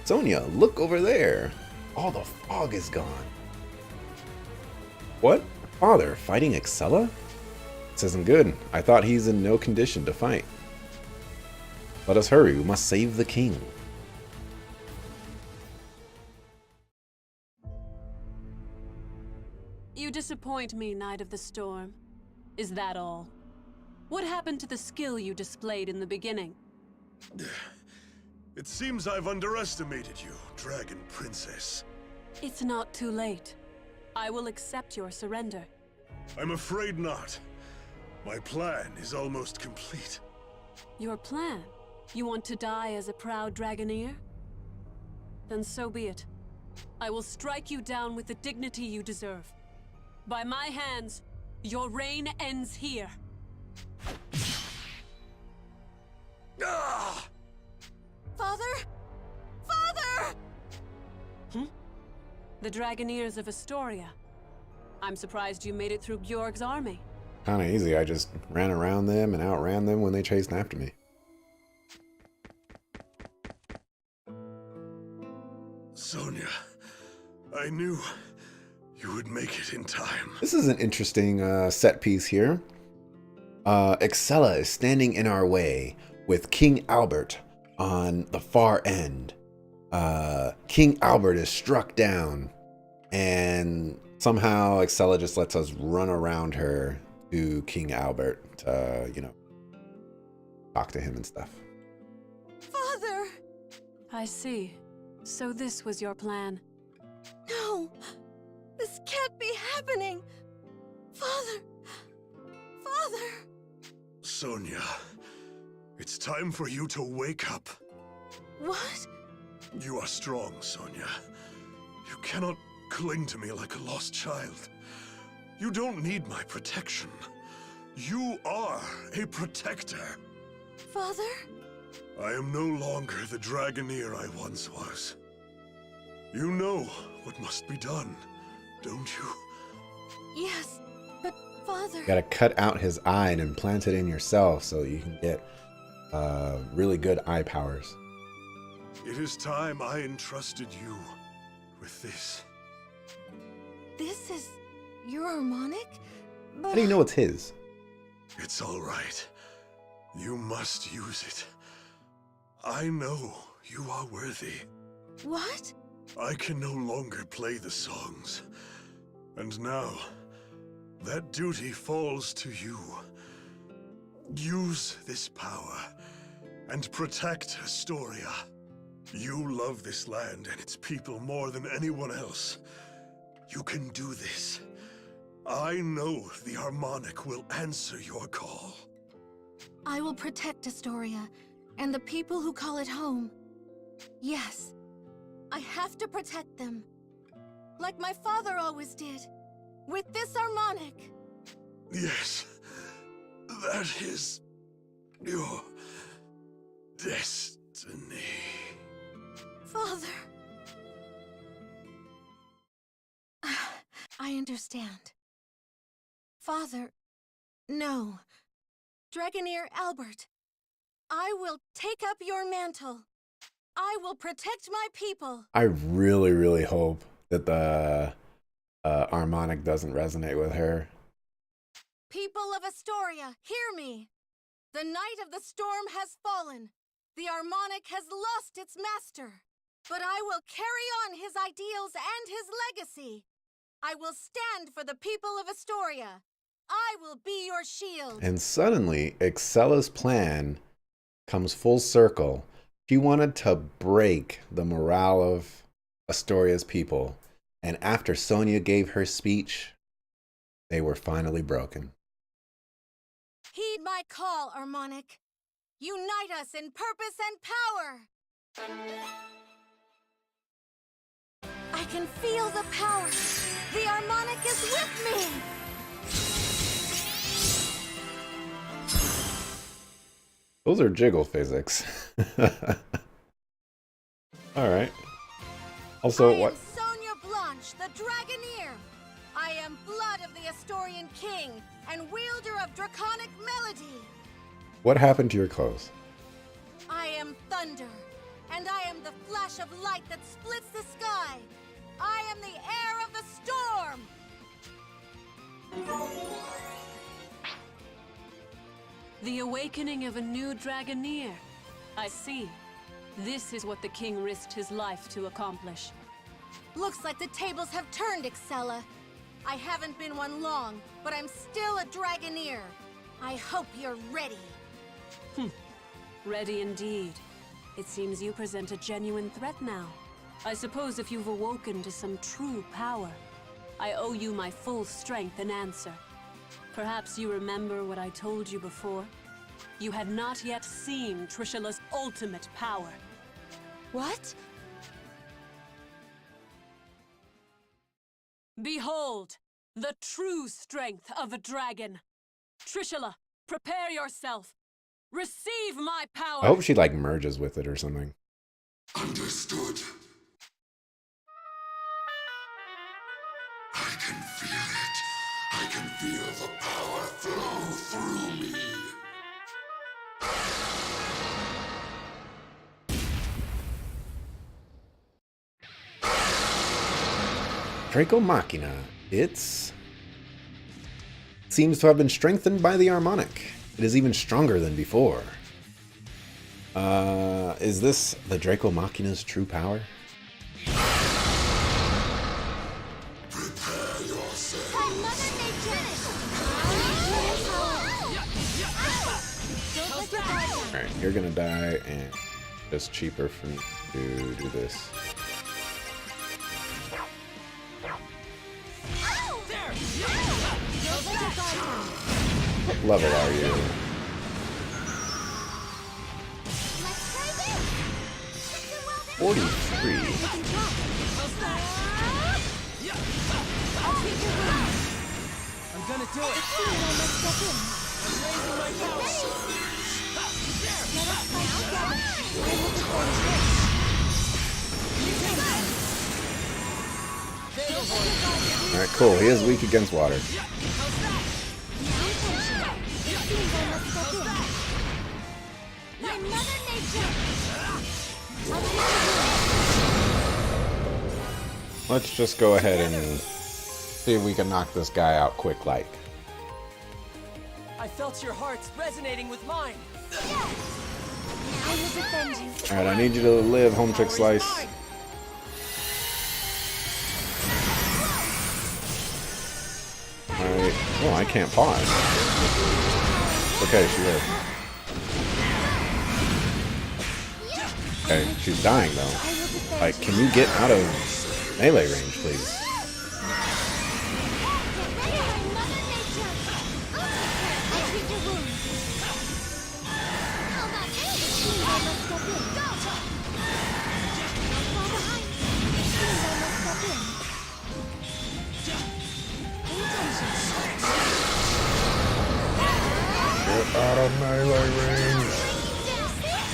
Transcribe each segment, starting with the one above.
Sonia, look over there. All the fog is gone. What? Father, fighting Excella? This isn't good. I thought he's in no condition to fight. Let us hurry. We must save the king. You disappoint me, Knight of the Storm. Is that all? What happened to the skill you displayed in the beginning? It seems I've underestimated you, Dragon Princess. It's not too late. I will accept your surrender. I'm afraid not. My plan is almost complete. Your plan? You want to die as a proud Dragoneer? Then so be it. I will strike you down with the dignity you deserve. By my hands, your reign ends here. Ah! Father? Father! The Dragoneers of Astoria. I'm surprised you made it through Georg's army. Kinda easy. I just ran around them and outran them when they chased after me. Sonia, I knew you would make it in time. This is an interesting set piece here. Excella is standing in our way with King Albert on the far end. King Albert is struck down, and somehow Excella just lets us run around her to King Albert to, you know, talk to him and stuff. Father! I see. So this was your plan. No! This can't be happening! Father! Father! Sonia, it's time for you to wake up. What? You are strong, Sonia. You cannot cling to me like a lost child. You don't need my protection. You are a protector. Father? I am no longer the Dragoneer I once was. You know what must be done, don't you? Yes, but Father... You gotta cut out his eye and implant it in yourself so you can get really good eye powers. It is time I entrusted you with this. This is your harmonic? But How do you know it's his? It's all right. You must use it. I know you are worthy. What? I can no longer play the songs. And now, that duty falls to you. Use this power and protect Astoria. You love this land and its people more than anyone else. You can do this. I know the harmonic will answer your call. I will protect Astoria and the people who call it home. Yes, I have to protect them. Like my father always did, with this harmonic. Yes, that is your destiny. Father. I understand. Father, no. Dragoneer Albert, I will take up your mantle. I will protect my people. I really, really hope that the harmonic doesn't resonate with her. People of Astoria, hear me. The Knight of the Storm has fallen. The harmonic has lost its master. But I will carry on his ideals and his legacy. I will stand for the people of Astoria. I will be your shield. And suddenly, Excella's plan comes full circle. She wanted to break the morale of Astoria's people. And after Sonia gave her speech, they were finally broken. Heed my call, harmonic. Unite us in purpose and power. I can feel the power. The harmonic is with me. Those are jiggle physics. All right. Also, I what? am Sonia Blanche, the Dragoneer. I am blood of the Astorian king and wielder of draconic melody. What happened to your clothes? I am thunder, and I am the flash flash of light that splits the sky. I am the heir of the storm! The awakening of a new Dragoneer. I see. This is what the king risked his life to accomplish. Looks like the tables have turned, Excella. I haven't been one long, but I'm still a Dragoneer. I hope you're ready. Ready indeed. It seems you present a genuine threat now. I suppose if you've awoken to some true power, I owe you my full strength and answer. Perhaps you remember what I told you before? You had not yet seen Trishula's ultimate power. What? Behold, the true strength of a dragon. Trishula, prepare yourself. Receive my power! I hope she like merges with it or something. Understood. I can feel it. I can feel the power flow through me. Draco Machina. Seems to have been strengthened by the harmonic. It is even stronger than before. Is this the Draco Machina's true power? Prepare yourself. My mother made Alright, you're gonna die, and it's cheaper for me to do this. What level are you? Let's try this! 43. I'm gonna do it. Alright, cool. He is weak against water. My mother nature! Let's just go ahead and see if we can knock this guy out quick like. I felt your hearts resonating with mine. I will defend you. Alright, I need you to live, Home Trick Slice. Alright. Oh, I can't pause. Okay, she is. Okay, she's dying though. Like, can you get out of melee range, please? Get out of melee range.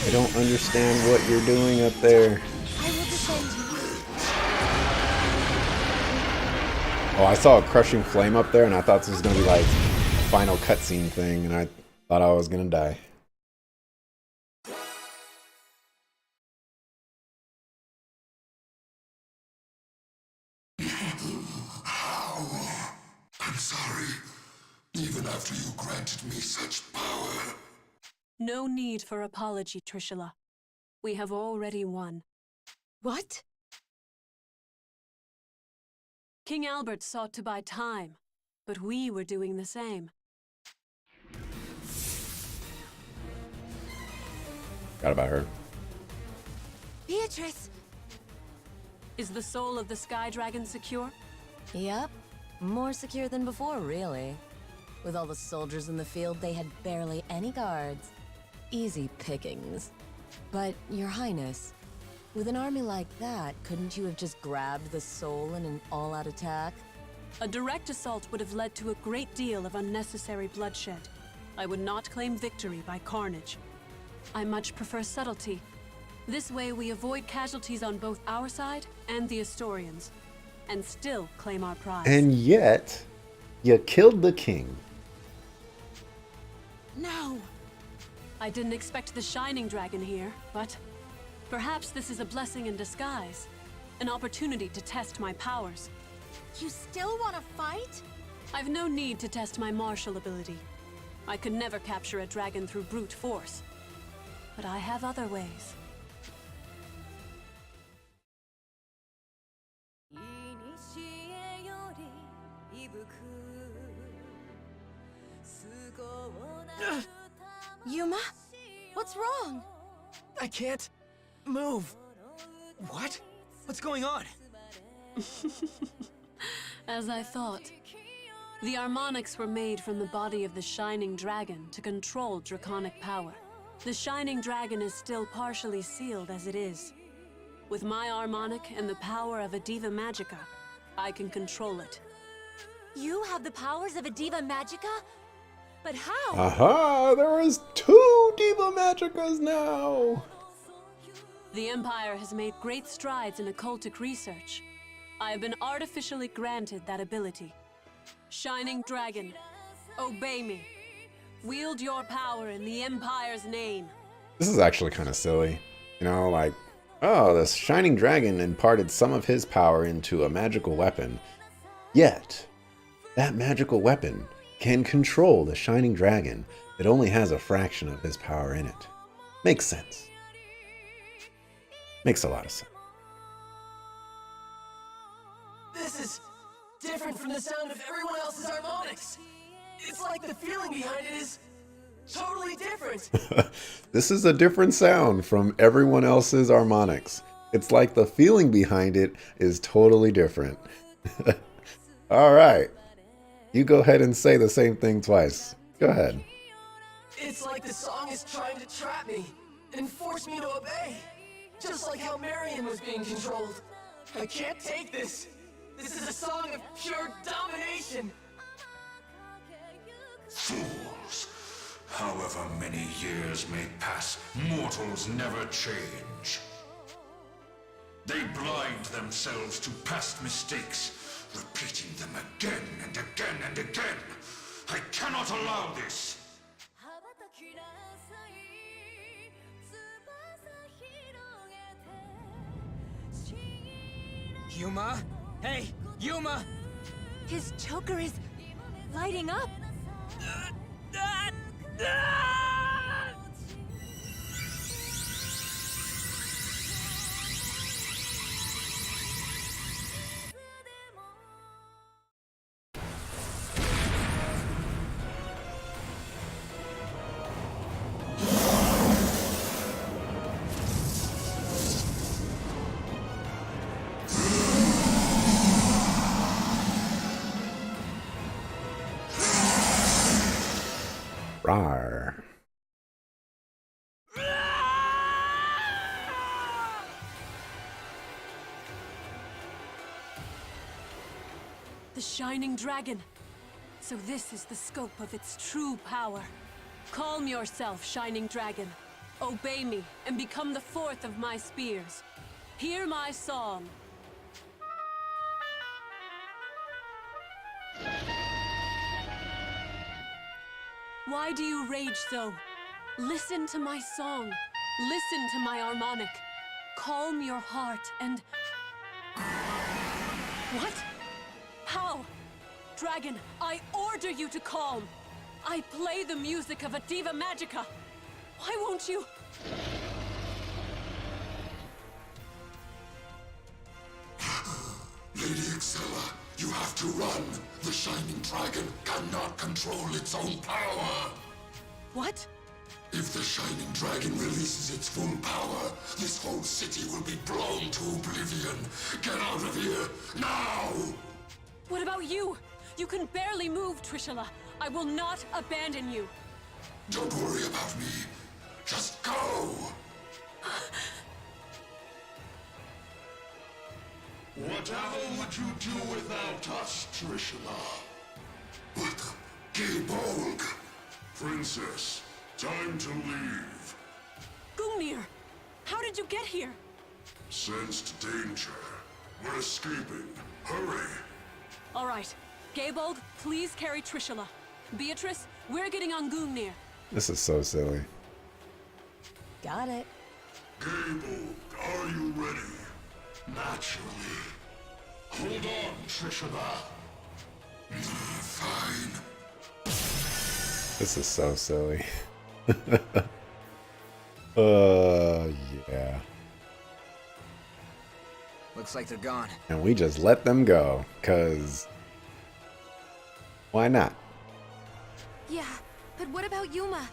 I don't understand what you're doing up there. Oh, I saw a crushing flame up there, and I thought this was gonna be like a final cutscene thing, and I thought I was gonna die. I'm sorry. Even after you granted me such power. No need for apology, Trishula. We have already won. What? King Albert sought to buy time, but we were doing the same. Forgot about her. Beatrice! Is the soul of the Sky Dragon secure? Yep. More secure than before, really. With all the soldiers in the field, they had barely any guards. Easy pickings. But, Your Highness, with an army like that, couldn't you have just grabbed the soul in an all-out attack? A direct assault would have led to a great deal of unnecessary bloodshed. I would not claim victory by carnage. I much prefer subtlety. This way we avoid casualties on both our side and the Astorians, and still claim our prize. And yet, you killed the king. No! I didn't expect the Shining Dragon here, but Perhaps this is a blessing in disguise. An opportunity to test my powers. You still want to fight? I've no need to test my martial ability. I could never capture a dragon through brute force. But I have other ways. Yuma? What's wrong? I can't move. What? What's going on? As I thought. The harmonics were made from the body of the Shining Dragon to control draconic power. The Shining Dragon is still partially sealed as it is. With my harmonic and the power of a Diva Magica, I can control it. You have the powers of a Diva Magica? But how? Aha! There is 2 Diva Magicas now! The Empire has made great strides in occultic research. I have been artificially granted that ability. Shining Dragon, obey me. Wield your power in the Empire's name. This is actually kind of silly. You know, like, oh, the Shining Dragon imparted some of his power into a magical weapon. Yet, that magical weapon can control the Shining Dragon that only has a fraction of his power in it. Makes sense. Makes a lot of sense. This is different from the sound of everyone else's harmonics. It's like the feeling behind it is totally different. This is a different sound from everyone else's harmonics. It's like the feeling behind it is totally different. All right. You go ahead and say the same thing twice. Go ahead. It's like the song is trying to trap me and force me to obey. Just like how Marion was being controlled. I can't take this. This is a song of pure domination. Fools! However many years may pass, mortals never change. They blind themselves to past mistakes, repeating them again and again and again. I cannot allow this! Yuma? Hey, Yuma! His choker is lighting up. Rawr. The Shining Dragon. So this is the scope of its true power. Calm yourself, Shining Dragon. Obey me and become the 4th of my spears. Hear my song. Why do you rage so? Listen to my song. Listen to my harmonic. Calm your heart and... What? How? Dragon, I order you to calm. I play the music of a Diva Magica. Why won't you? Lady Excella, you have to run. The Shining Dragon cannot control its own power. What? If the Shining Dragon releases its full power, this whole city will be blown to oblivion. Get out of here, now! What about you? You can barely move, Trishula. I will not abandon you. Don't worry about me. Just go! Whatever would you do without us, Trishula? But, Gaybolg! Princess, time to leave. Gungnir, how did you get here? Sensed danger. We're escaping. Hurry! All right. Gaybolg, please carry Trishula. Beatrice, we're getting on Gungnir. This is so silly. Got it. Gable, are you ready? Naturally. Hold on, Trishula. Fine. This is so silly. Yeah. Looks like they're gone. And we just let them go, cause why not? Yeah, but what about Yuma?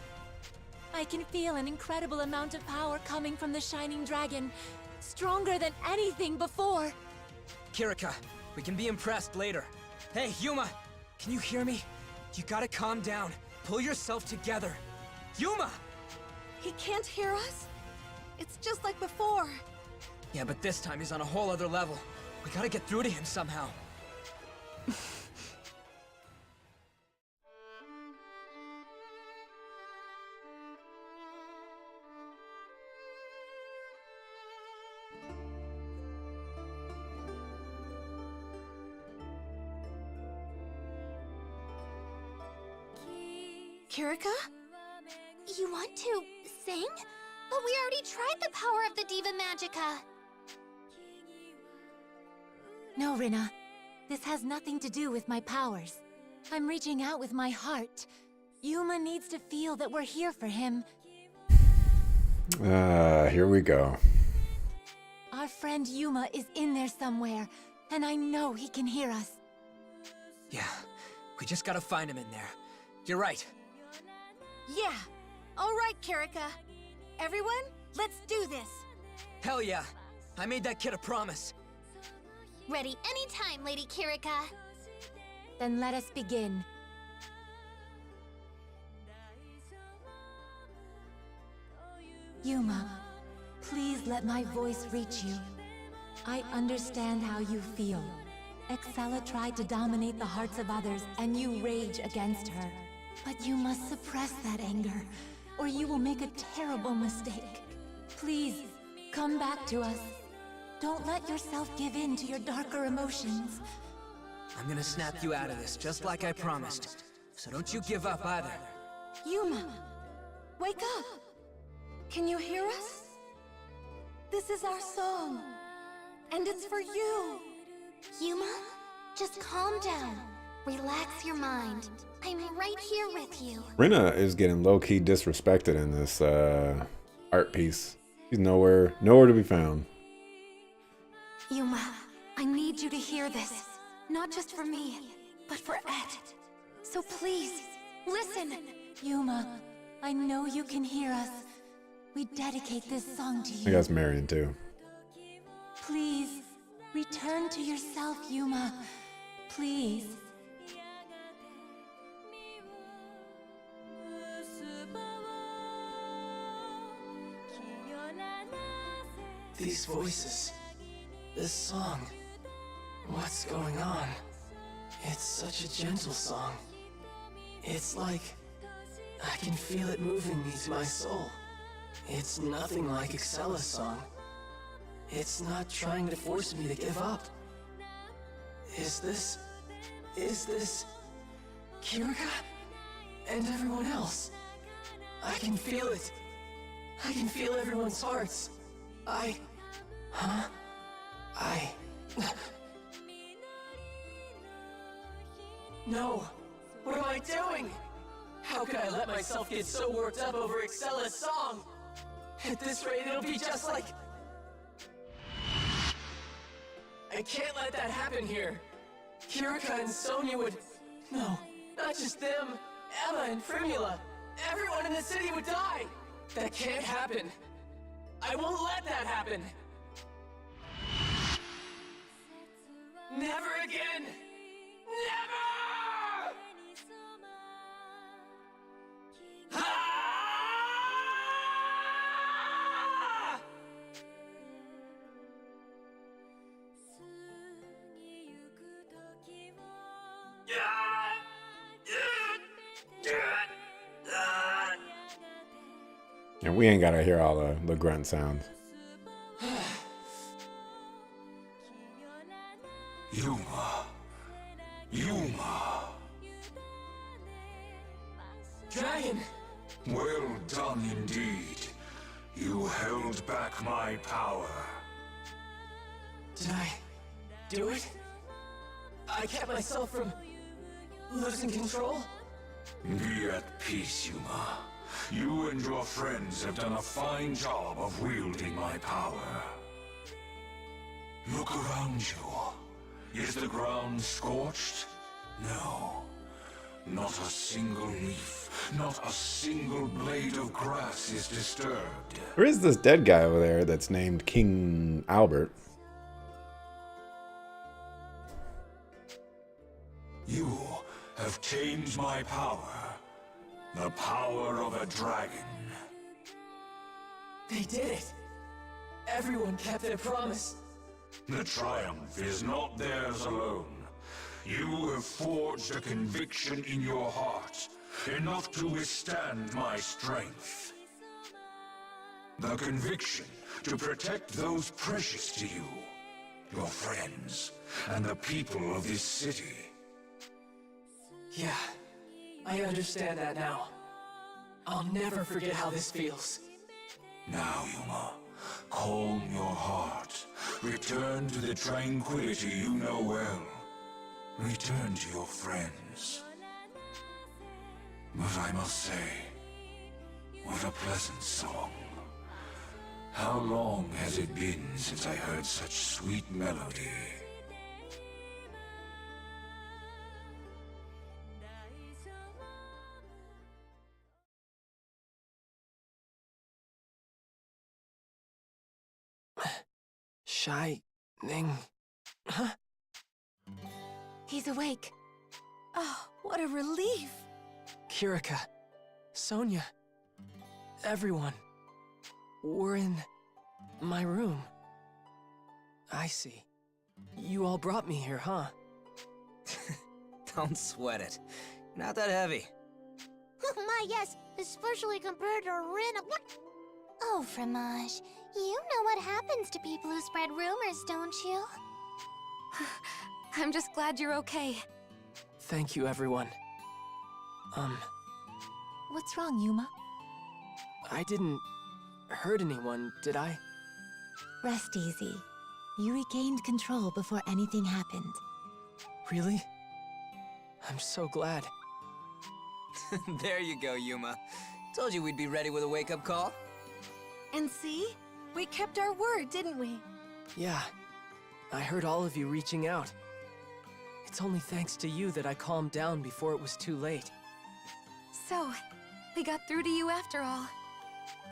I can feel an incredible amount of power coming from the Shining Dragon. Stronger than anything before. Kirika, we can be impressed later. Hey, Yuma! Can you hear me? You gotta calm down. Pull yourself together. Yuma! He can't hear us? It's just like before. Yeah, but this time he's on a whole other level. We gotta get through to him somehow. Kirika? You want to sing? But we already tried the power of the Diva Magica. No, Rina. This has nothing to do with my powers. I'm reaching out with my heart. Yuma needs to feel that we're here for him. Here we go. Our friend Yuma is in there somewhere, and I know he can hear us. Yeah, we just gotta find him in there. You're right. Yeah. All right, Kirika. Everyone, let's do this. Hell yeah. I made that kid a promise. Ready anytime, Lady Kirika. Then let us begin. Yuma, please let my voice reach you. I understand how you feel. Excella tried to dominate the hearts of others, and you rage against her. But you must suppress that anger, or you will make a terrible mistake. Please, come back to us. Don't let yourself give in to your darker emotions. I'm gonna snap you out of this, just like I promised. So don't you give up either. Yuma, wake up. Can you hear us? This is our song. And it's for you. Yuma, just calm down. Relax your mind. I'm right here with you. Rina is getting low-key disrespected in this art piece. She's nowhere to be found. Yuma, I need you to hear this. Not just for me, but for Ed. So please, listen. Yuma, I know you can hear us. We dedicate this song to I you. guess Marion too. Please, return to yourself, Yuma. Please. These voices. This song. What's going on? It's such a gentle song. It's like I can feel it moving me to my soul. It's nothing like Excella's song. It's not trying to force me to give up. Is this Kirika? And everyone else? I can feel it. I can feel everyone's hearts. No! What am I doing? How could I let myself get so worked up over Excella's song? At this rate, it'll be just like... I can't let that happen here. Kirika and Sonia would... No, not just them. Emma and Primula. Everyone in the city would die. That can't happen. I won't let that happen. Never again! Never! Ah! And we ain't gotta hear all the grunt sounds. Yuma. Yuma. Dragon! Well done indeed. You held wield back my power. Did I do it? I kept myself from losing control? Be at peace, Yuma. You and your friends have done a fine job of wielding my power. Look around you. Is the ground scorched? No. Not a single leaf, not a single blade of grass is disturbed. There is this dead guy over there that's named King Albert. You have tamed my power. The power of a dragon. They did it! Everyone kept their promise. The triumph is not theirs alone. You have forged a conviction in your heart, enough to withstand my strength. The conviction to protect those precious to you, your friends, and the people of this city. Yeah, I understand that now. I'll never forget how this feels. Now, Yuma, calm your heart. Return to the tranquility you know well. Return to your friends. But I must say, what a pleasant song. How long has it been since I heard such sweet melody? Shining. Huh? He's awake. Oh, what a relief! Kirika, Sonia, everyone. We're in my room. I see. You all brought me here, huh? Don't sweat it. Not that heavy. My, yes, especially compared to Rin. Oh, Fromage, you know what happens to people who spread rumors, don't you? I'm just glad you're okay. Thank you, everyone. What's wrong, Yuma? I didn't hurt anyone, did I? Rest easy. You regained control before anything happened. Really? I'm so glad. There you go, Yuma. Told you we'd be ready with a wake-up call. And see? We kept our word, didn't we? Yeah, I heard all of you reaching out. It's only thanks to you that I calmed down before it was too late. So, we got through to you after all.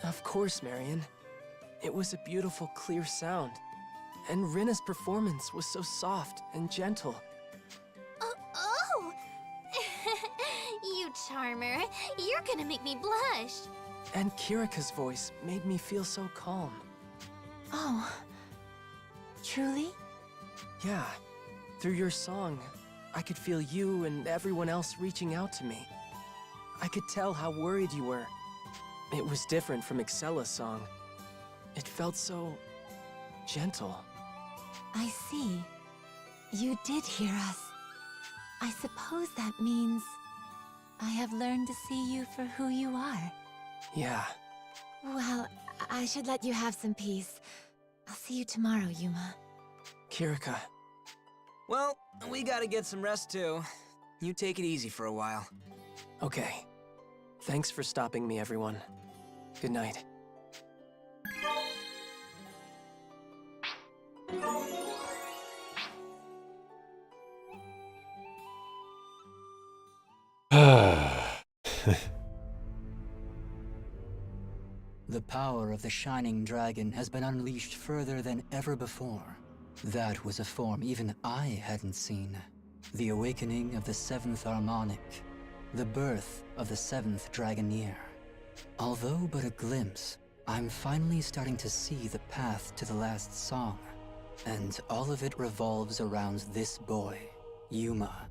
Of course, Marion. It was a beautiful, clear sound. And Rinna's performance was so soft and gentle. Oh! You charmer. You're gonna make me blush. And Kirika's voice made me feel so calm. Oh. Truly? Yeah. Through your song, I could feel you and everyone else reaching out to me. I could tell how worried you were. It was different from Excella's song. It felt so gentle. I see. You did hear us. I suppose that means I have learned to see you for who you are. Yeah. Well, I should let you have some peace. I'll see you tomorrow, Yuma. Kirika. Well, we gotta get some rest too. You take it easy for a while. Okay. Thanks for stopping me, everyone. Good night. The power of the Shining Dragon has been unleashed further than ever before. That was a form even I hadn't seen. The awakening of the 7th Harmonic. The birth of the 7th Dragoneer. Although but a glimpse, I'm finally starting to see the path to the last song. And all of it revolves around this boy, Yuma.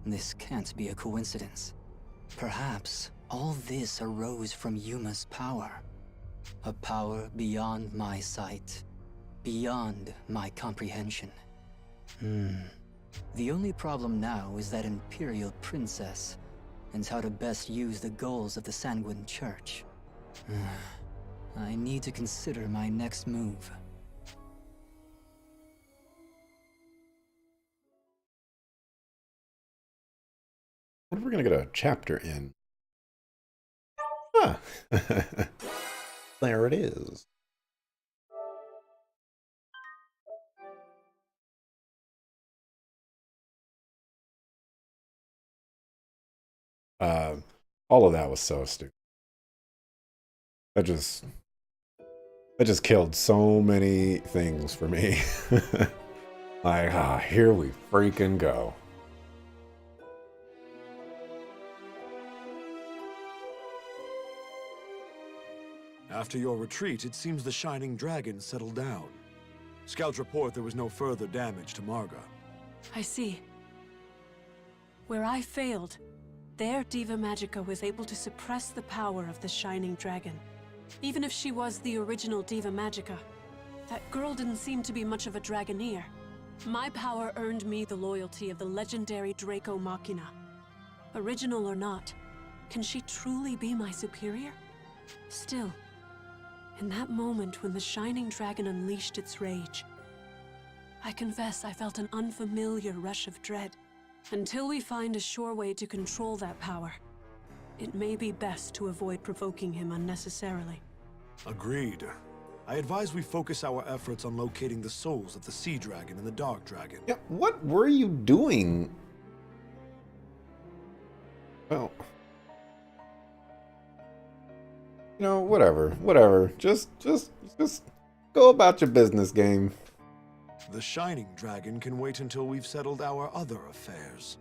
This can't be a coincidence. Perhaps all this arose from Yuma's power. A power beyond my sight. Beyond my comprehension. The only problem now is that Imperial Princess, and how to best use the goals of the Sanguine Church. I need to consider my next move. What if we're gonna get a chapter in? Ah, there it is. All of that was so stupid. That just killed so many things for me. Like, here we freaking go. After your retreat, it seems the Shining Dragon settled down. Scouts report there was no further damage to Marga. I see. Where I failed, there Diva Magica was able to suppress the power of the Shining Dragon. Even if she was the original Diva Magica, that girl didn't seem to be much of a Dragoneer. My power earned me the loyalty of the legendary Draco Machina. Original or not, can she truly be my superior? Still, in that moment when the Shining Dragon unleashed its rage, I confess I felt an unfamiliar rush of dread. Until we find a sure way to control that power, it may be best to avoid provoking him unnecessarily. Agreed. I advise we focus our efforts on locating the souls of the Sea Dragon and the Dark Dragon. Yeah, what were you doing? Well, you know, whatever. Just go about your business, game. The Shining Dragon can wait until we've settled our other affairs.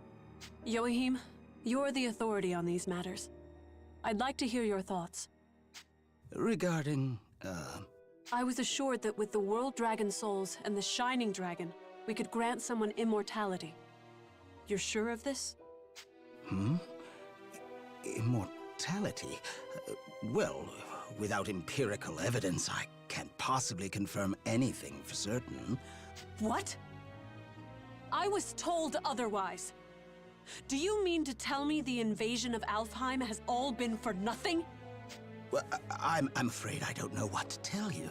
Joachim, you're the authority on these matters. I'd like to hear your thoughts. Regarding, I was assured that with the World Dragon Souls and the Shining Dragon, we could grant someone immortality. You're sure of this? Immortality? Well, without empirical evidence, I can't possibly confirm anything for certain. What? I was told otherwise. Do you mean to tell me the invasion of Alfheim has all been for nothing? Well, I'm afraid I don't know what to tell you.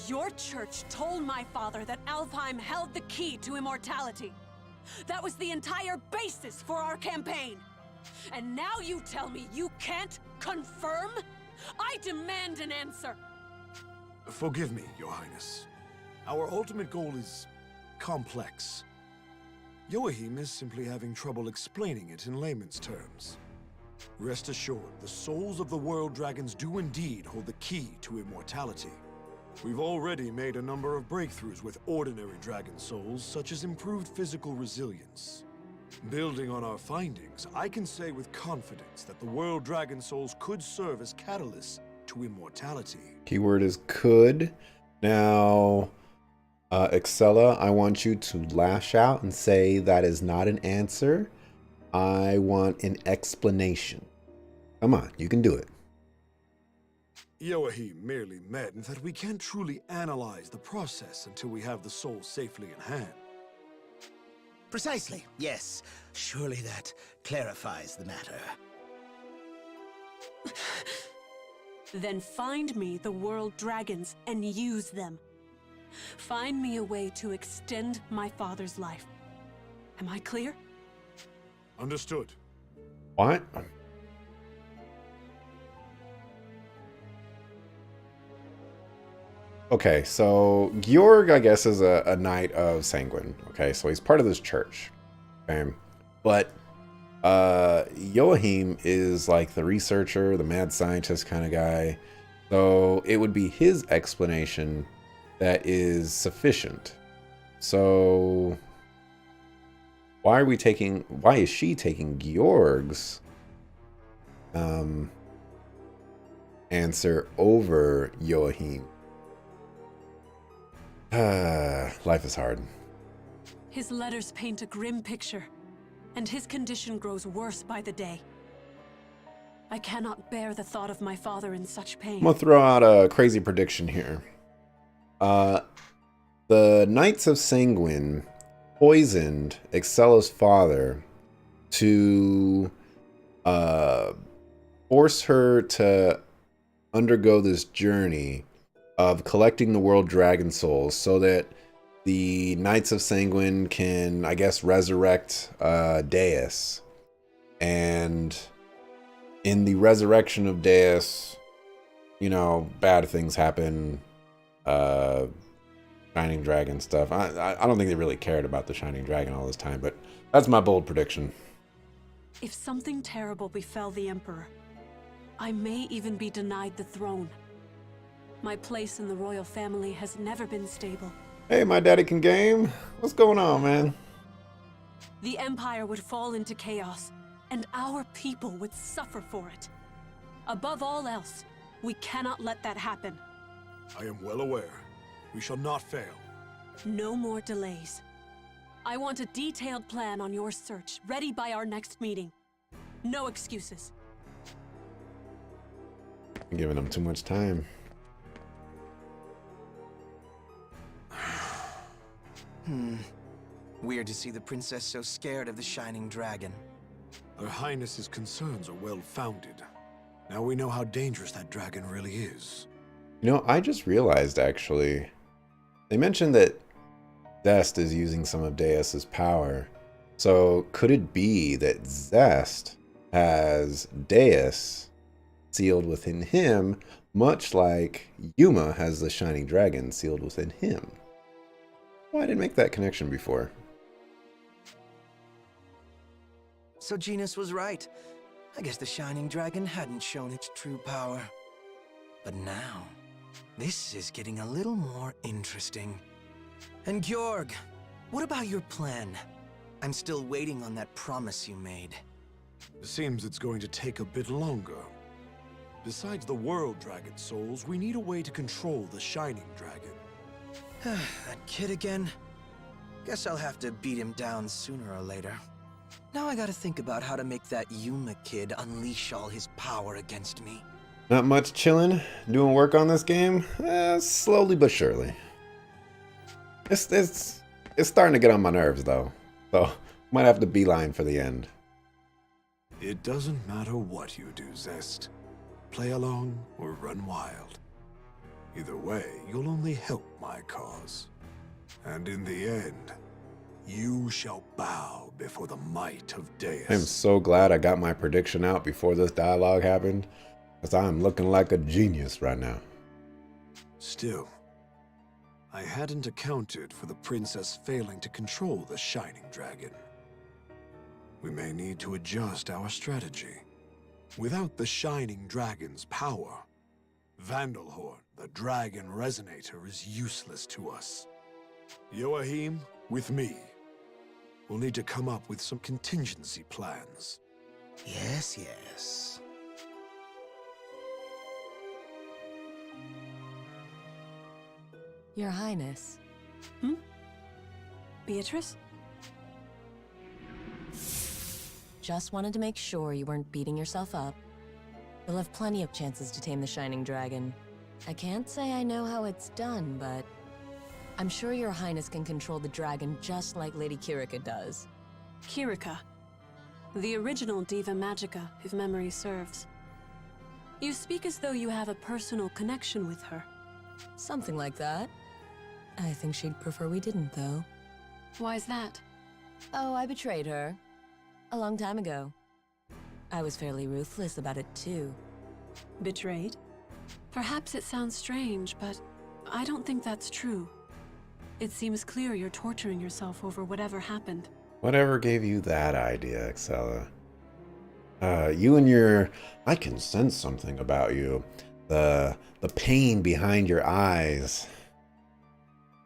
Your church told my father that Alfheim held the key to immortality. That was the entire basis for our campaign. And now you tell me you can't confirm? I demand an answer! Forgive me, Your Highness. Our ultimate goal is complex. Joachim is simply having trouble explaining it in layman's terms. Rest assured, the souls of the World Dragons do indeed hold the key to immortality. We've already made a number of breakthroughs with ordinary dragon souls, such as improved physical resilience. Building on our findings, I can say with confidence that the World Dragon Souls could serve as catalysts to immortality. Keyword is could. Now, Excella, I want you to lash out and say that is not an answer. I want an explanation. Come on, you can do it. Joachim merely meant that we can't truly analyze the process until we have the soul safely in hand. Precisely, yes. Surely that clarifies the matter. Then find me the World Dragons and use them. Find me a way to extend my father's life. Am I clear? Understood. What? Okay, so Georg, I guess, is a knight of Sanguine. Okay, so he's part of this church. Okay, but Joachim is like the researcher, the mad scientist kind of guy. So it would be his explanation that is sufficient. So why is she taking Georg's answer over Joachim? Life is hard. His letters paint a grim picture, and his condition grows worse by the day. I cannot bear the thought of my father in such pain. I'm gonna throw out a crazy prediction here. The Knights of Sanguine poisoned Excella's father to force her to undergo this journey of collecting the world dragon souls so that the Knights of Sanguine can, I guess, resurrect Deus. And in the resurrection of Deus, you know, bad things happen. Shining Dragon stuff. I don't think they really cared about the Shining Dragon all this time, but that's my bold prediction. If something terrible befell the Emperor, I may even be denied the throne. My place in the royal family has never been stable. Hey, my daddy can game. What's going on, man? The Empire would fall into chaos, and our people would suffer for it. Above all else, we cannot let that happen. I am well aware. We shall not fail. No more delays. I want a detailed plan on your search, ready by our next meeting. No excuses. I'm giving them too much time. Weird to see the princess so scared of the Shining Dragon. Her Highness's concerns are well-founded. Now we know how dangerous that dragon really is. You know, I just realized, actually, they mentioned that Zest is using some of Deus's power. So could it be that Zest has Deus sealed within him, much like Yuma has the Shining Dragon sealed within him? Well, I didn't make that connection before. So Genus was right. I guess the Shining Dragon hadn't shown its true power. But now, this is getting a little more interesting. And Georg, what about your plan? I'm still waiting on that promise you made. It seems it's going to take a bit longer. Besides the World Dragon souls, we need a way to control the Shining Dragon. That kid again? Guess I'll have to beat him down sooner or later. Now I gotta think about how to make that Yuma kid unleash all his power against me. Not much chilling, doing work on this game, slowly but surely. It's starting to get on my nerves though, so might have to beeline for the end. It doesn't matter what you do, Zest. Play along or run wild. Either way, you'll only help my cause. And in the end, you shall bow before the might of Deus. I'm so glad I got my prediction out before this dialogue happened, because I'm looking like a genius right now. Still, I hadn't accounted for the princess failing to control the Shining Dragon. We may need to adjust our strategy. Without the Shining Dragon's power, Vandalhorn, the Dragon Resonator, is useless to us. Joachim, with me. We'll need to come up with some contingency plans. Yes, yes. Your Highness. Beatrice? Just wanted to make sure you weren't beating yourself up. You'll have plenty of chances to tame the Shining Dragon. I can't say I know how it's done, but I'm sure your Highness can control the dragon just like Lady Kirika does. Kirika. The original Diva Magica, if memory serves. You speak as though you have a personal connection with her. Something like that. I think she'd prefer we didn't, though. Why's that? Oh, I betrayed her. A long time ago. I was fairly ruthless about it, too. Betrayed? Perhaps it sounds strange, but I don't think that's true. It seems clear you're torturing yourself over whatever happened. Whatever gave you that idea, Excella? You and your... I can sense something about you. The pain behind your eyes.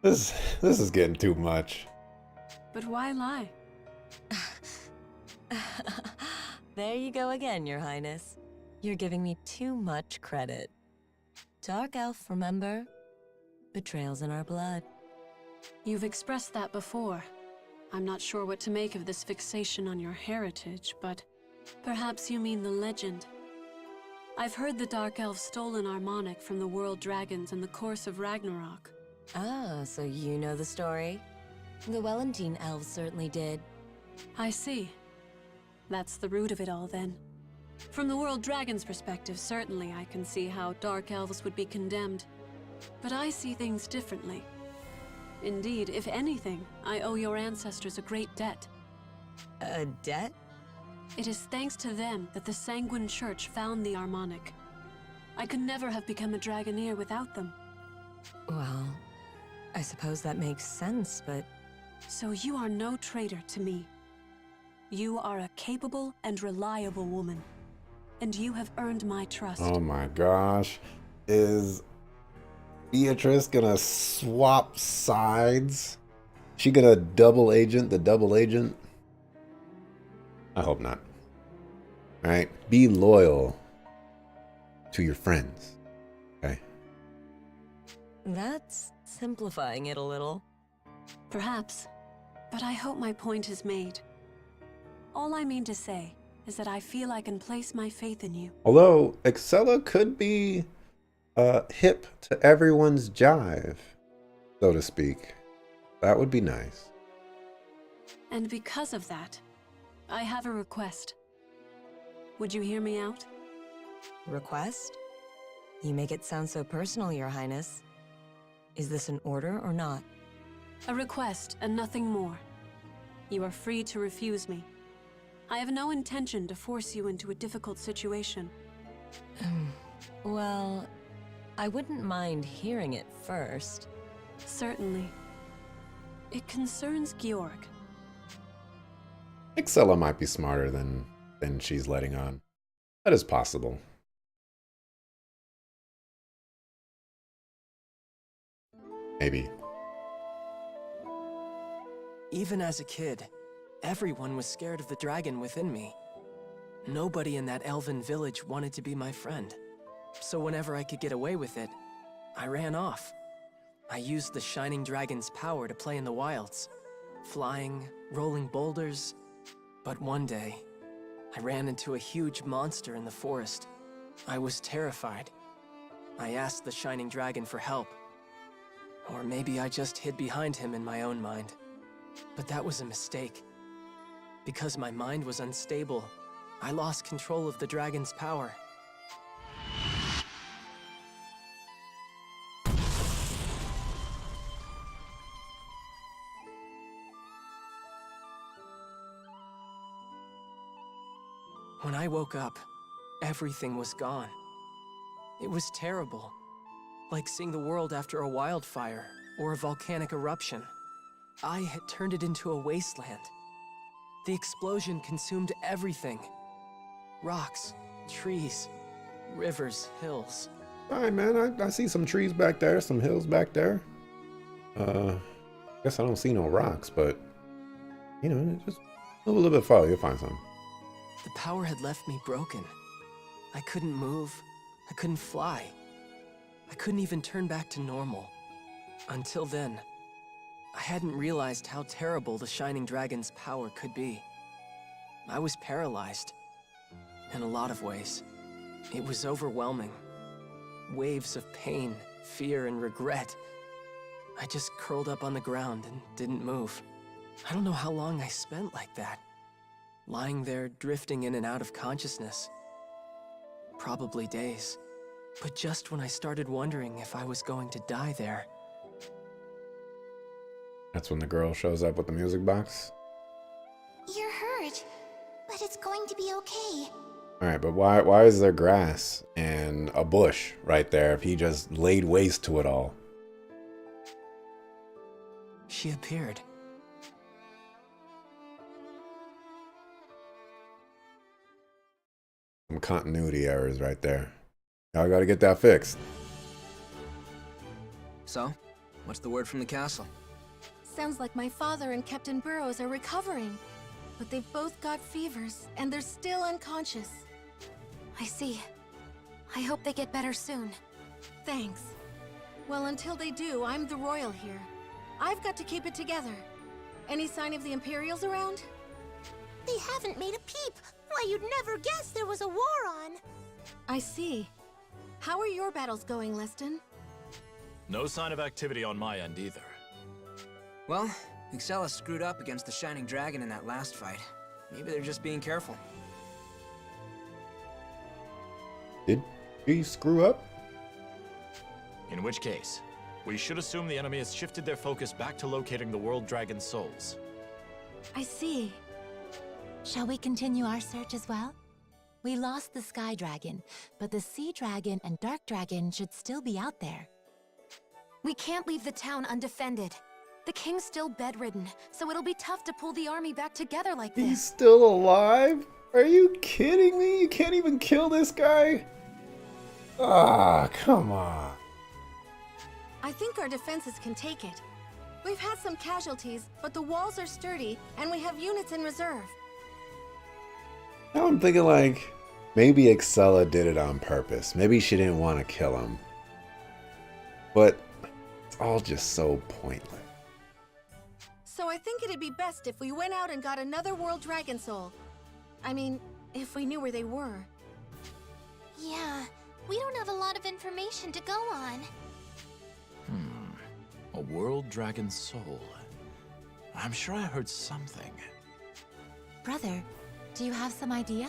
This is getting too much. But why lie? There you go again, Your Highness. You're giving me too much credit. Dark Elf, remember? Betrayal's in our blood. You've expressed that before. I'm not sure what to make of this fixation on your heritage, but perhaps you mean the legend. I've heard the Dark Elves stole an harmonic from the World Dragons in the course of Ragnarok. Ah, so you know the story? The Wellentine Elves certainly did. I see. That's the root of it all, then. From the World Dragon's perspective, certainly I can see how Dark Elves would be condemned. But I see things differently. Indeed, if anything, I owe your ancestors a great debt. A debt? It is thanks to them that the Sanguine Church found the Harmonic. I could never have become a Dragoneer without them. Well, I suppose that makes sense, but... So you are no traitor to me. You are a capable and reliable woman. And you have earned my trust. Oh my gosh. Is Beatrice gonna swap sides? She gonna double agent the double agent? I hope not. Alright? Be loyal to your friends. Okay? That's simplifying it a little. Perhaps. But I hope my point is made. All I mean to say is that I feel I can place my faith in you. Although Excella could be hip to everyone's jive, so to speak. That would be nice. And because of that, I have a request. Would you hear me out? Request? You make it sound so personal, Your Highness. Is this an order or not? A request and nothing more. You are free to refuse me. I have no intention to force you into a difficult situation. Well, I wouldn't mind hearing it first. Certainly. It concerns Georg. Excella might be smarter than she's letting on. That is possible. Maybe. Even as a kid, everyone was scared of the dragon within me. Nobody in that elven village wanted to be my friend. So whenever I could get away with it, I ran off. I used the Shining Dragon's power to play in the wilds, flying, rolling boulders. But one day, I ran into a huge monster in the forest. I was terrified. I asked the Shining Dragon for help. Or maybe I just hid behind him in my own mind. But that was a mistake. Because my mind was unstable, I lost control of the dragon's power. When I woke up, everything was gone. It was terrible. Like seeing the world after a wildfire or a volcanic eruption. I had turned it into a wasteland. The explosion consumed everything. Rocks, trees, rivers, hills. Alright, man, I see some trees back there, some hills back there. Guess I don't see no rocks, but, you know, just move a little bit farther, you'll find some. The power had left me broken. I couldn't move. I couldn't fly. I couldn't even turn back to normal. Until then, I hadn't realized how terrible the Shining Dragon's power could be. I was paralyzed. In a lot of ways. It was overwhelming. Waves of pain, fear, and regret. I just curled up on the ground and didn't move. I don't know how long I spent like that. Lying there, drifting in and out of consciousness. Probably days. But just when I started wondering if I was going to die there. That's when the girl shows up with the music box. You're hurt, but it's going to be okay. Alright, but why is there grass and a bush right there if he just laid waste to it all? She appeared. Some continuity errors right there. Y'all gotta get that fixed. So, what's the word from the castle? Sounds like my father and Captain Burrows are recovering. But they've both got fevers, and they're still unconscious. I see. I hope they get better soon. Thanks. Well, until they do, I'm the royal here. I've got to keep it together. Any sign of the Imperials around? They haven't made a peep. Why, you'd never guess there was a war on. I see. How are your battles going, Leston? No sign of activity on my end either. Well, Excella screwed up against the Shining Dragon in that last fight. Maybe they're just being careful. Did he screw up? In which case, we should assume the enemy has shifted their focus back to locating the World Dragon souls. I see. Shall we continue our search as well? We lost the Sky Dragon, but the Sea Dragon and Dark Dragon should still be out there. We can't leave the town undefended. The king's still bedridden, so it'll be tough to pull the army back together like this. He's still alive? Are you kidding me? You can't even kill this guy? Ah, come on. I think our defenses can take it. We've had some casualties, but the walls are sturdy, and we have units in reserve. Now I'm thinking like, maybe Excella did it on purpose. Maybe she didn't want to kill him. But it's all just so pointless. So I think it'd be best if we went out and got another World Dragon Soul. I mean, if we knew where they were. Yeah, we don't have a lot of information to go on. A World Dragon soul. I'm sure I heard something. Brother, do you have some idea?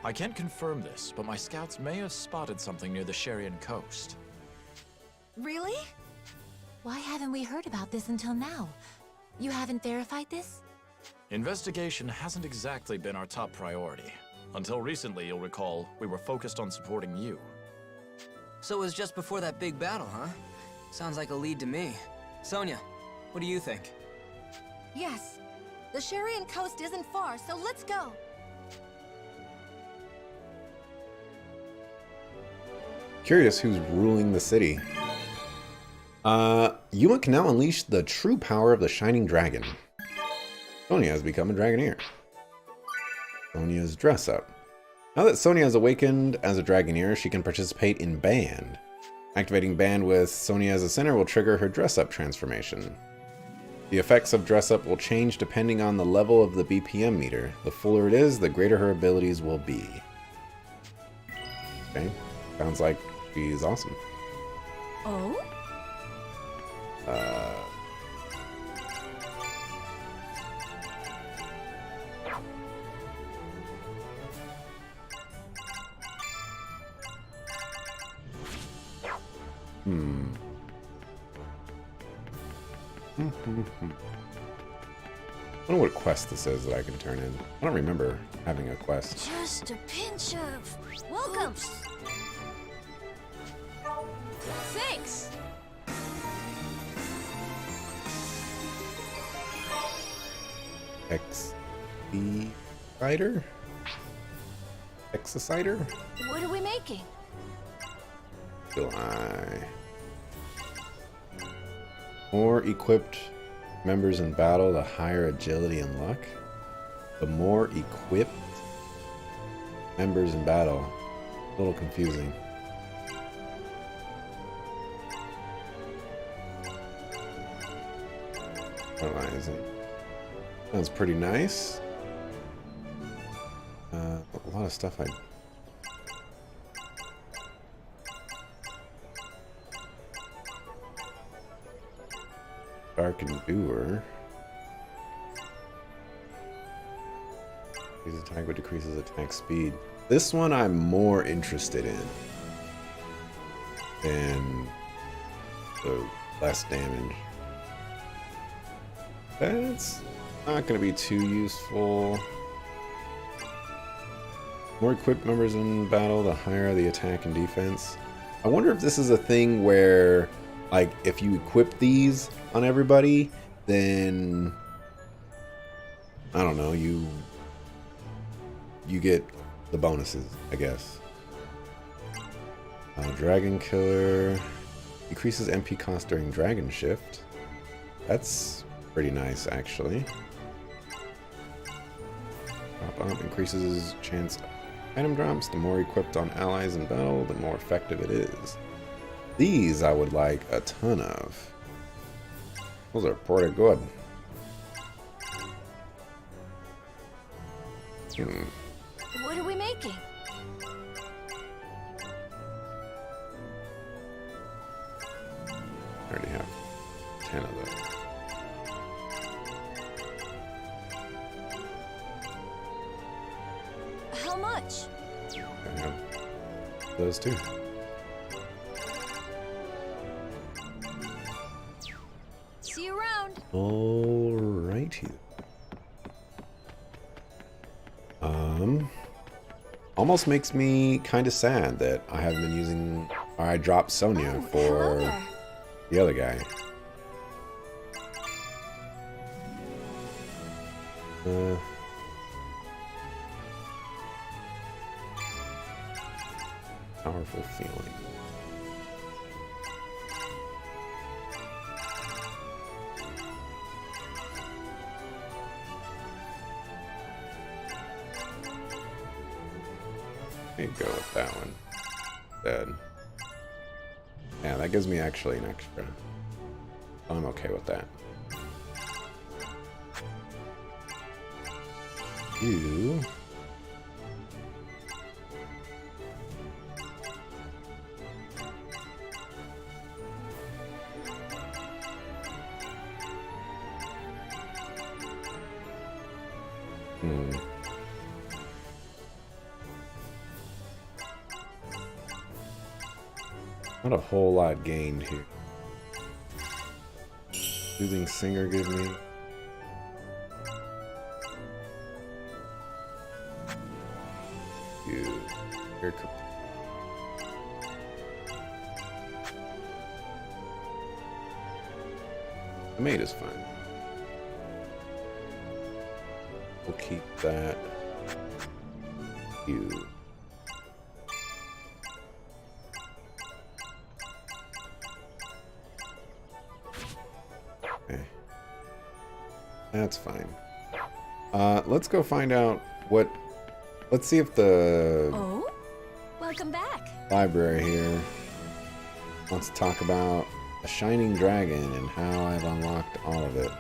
I can't confirm this, but my scouts may have spotted something near the Sharian coast. Really? Why haven't we heard about this until now? You haven't verified this? Investigation hasn't exactly been our top priority. Until recently, you'll recall, we were focused on supporting you. So it was just before that big battle, huh? Sounds like a lead to me. Sonia, what do you think? Yes. The Sharian coast isn't far, so let's go. Curious who's ruling the city. Yuma can now unleash the true power of the Shining Dragon. Sonia has become a Dragoneer. Sonia's dress up. Now that Sonia has awakened as a Dragoneer, she can participate in Band. Activating Band with Sonia as a center will trigger her dress up transformation. The effects of dress up will change depending on the level of the BPM meter. The fuller it is, the greater her abilities will be. Okay, sounds like she's awesome. Oh? I wonder what quest this is that I can turn in. I don't remember having a quest. Just a pinch of... Welcome. Oops. Thanks. Excider? Exicider? What are we making? More equipped members in battle, the higher agility and luck. The more equipped members in battle. A little confusing. Analyzing. Sounds pretty nice. A lot of stuff I... Dark Endure. Increases attack but decreases attack speed. This one I'm more interested in than the less damage. That's not going to be too useful. More equipped members in battle, the higher the attack and defense. I wonder if this is a thing where, like, if you equip these on everybody, then I don't know, you get the bonuses, I guess. Dragon Killer increases MP cost during Dragon Shift. That's pretty nice, actually. Drop up increases chance of item drops. The more equipped on allies in battle, the more effective it is. These I would like a ton of. Those are pretty good. What are we making? I already have 10 of those. How much? those too. See you around. Alrighty. Almost makes me kind of sad that I haven't been using, or I dropped Sonya for the other guy. Powerful feeling. Go with that one. Dead. Yeah, that gives me actually an extra. I'm okay with that. You. Not a whole lot gained here. Soothing Singer give me. You. Here. The mate is fine. We'll keep that. You. That's fine. Let's go find out what... Let's see if the... Oh? Welcome back. Library here wants to talk about a shining dragon and how I've unlocked all of it.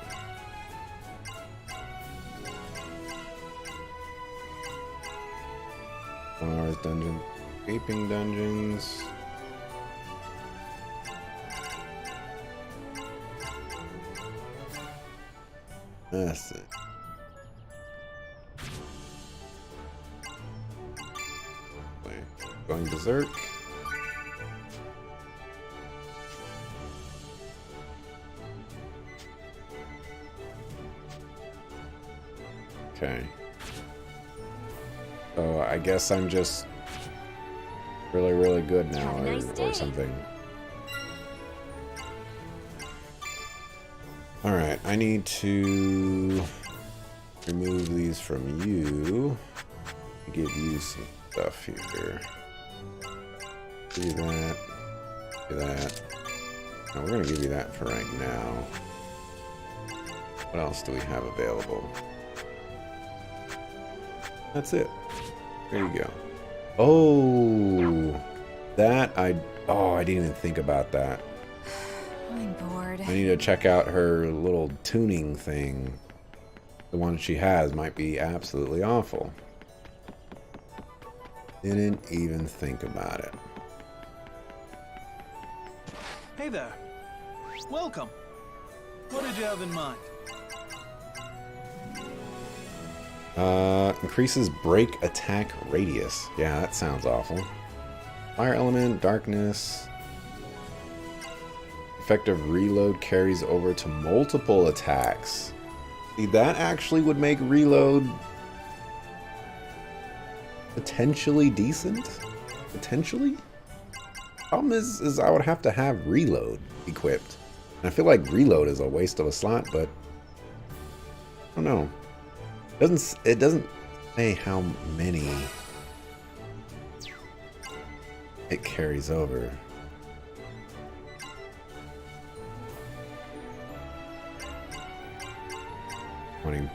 Flowers dungeon. Gaping dungeons. That's it. Going berserk. Okay. So I guess I'm just really, really good now, or something. Alright, I need to remove these from you. Give you some stuff here. Do that. Do that. No, we're going to give you that for right now. What else do we have available? That's it. There you go. Oh, that I didn't even think about that. I'm bored. I need to check out her little tuning thing. The one she has might be absolutely awful. Didn't even think about it. Hey there. Welcome. What did you have in mind? Increases break attack radius. Yeah, that sounds awful. Fire element, darkness. Effective reload carries over to multiple attacks. See, that actually would make reload potentially decent. Potentially? Problem is I would have to have reload equipped. And I feel like reload is a waste of a slot, but I don't know. It doesn't say how many it carries over.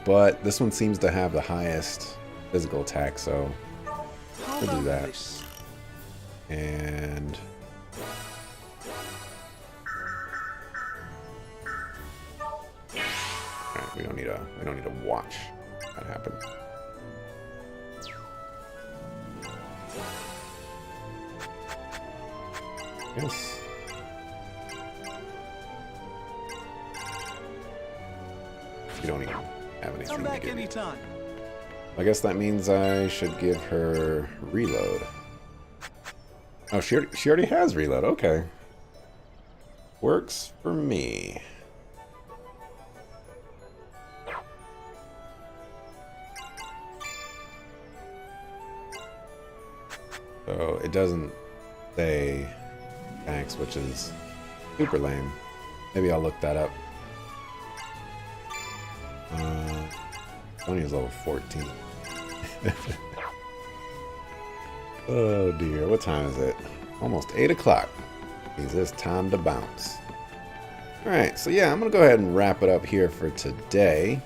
But this one seems to have the highest physical attack, so we'll do that. And alright, we don't need to watch that happen. Yes. We don't even have anything Come back to give. anytime. I guess that means I should give her reload. Oh, she already has reload. Okay. Works for me. So it doesn't say thanks, which is super lame. Maybe I'll look that up. Tony is level 14. Oh dear, what time is it? Almost 8 o'clock. Means it's time to bounce. Alright, so yeah, I'm gonna go ahead and wrap it up here for today.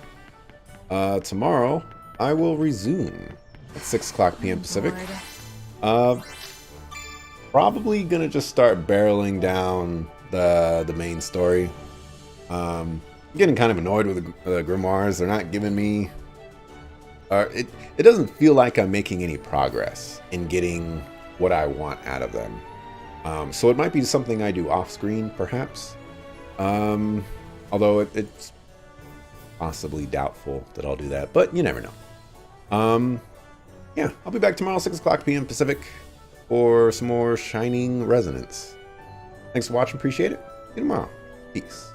Tomorrow, I will resume at 6 o'clock p.m. Pacific. Probably gonna just start barreling down the main story. I'm getting kind of annoyed with the grimoires. They're not giving me... it doesn't feel like I'm making any progress in getting what I want out of them. So it might be something I do off-screen, perhaps. Although it's possibly doubtful that I'll do that, but you never know. Yeah, I'll be back tomorrow, 6 o'clock p.m. Pacific, for some more Shining Resonance. Thanks for watching, appreciate it. See you tomorrow. Peace.